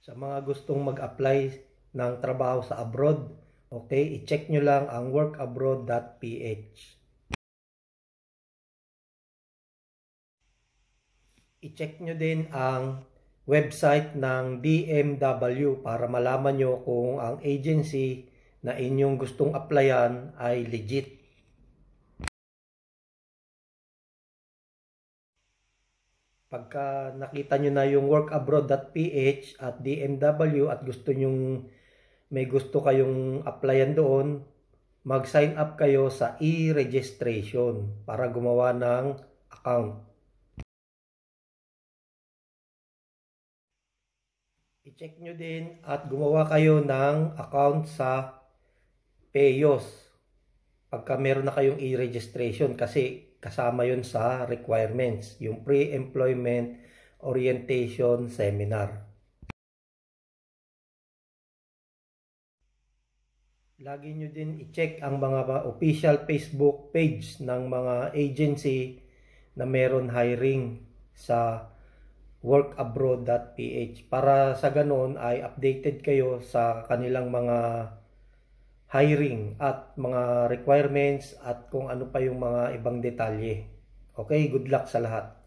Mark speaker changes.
Speaker 1: Sa mga gustong mag-apply ng trabaho sa abroad, okay, i-check nyo lang ang workabroad.ph. I-check nyo din ang website ng DMW para malaman nyo kung ang agency na inyong gustong applyan ay legit. Pagka nakita nyo na yung workabroad.ph at DMW at may gusto kayong applyan doon, mag-sign up kayo sa e-registration para gumawa ng account. I-check nyo din at gumawa kayo ng account sa Payos pagka meron na kayong e-registration kasi kasama yun sa requirements, yung pre-employment orientation seminar. Lagi nyo din i-check ang mga official Facebook page ng mga agency na meron hiring sa workabroad.ph para sa ganoon ay updated kayo sa kanilang mga hiring at mga requirements at kung ano pa yung mga ibang detalye. Okay, good luck sa lahat.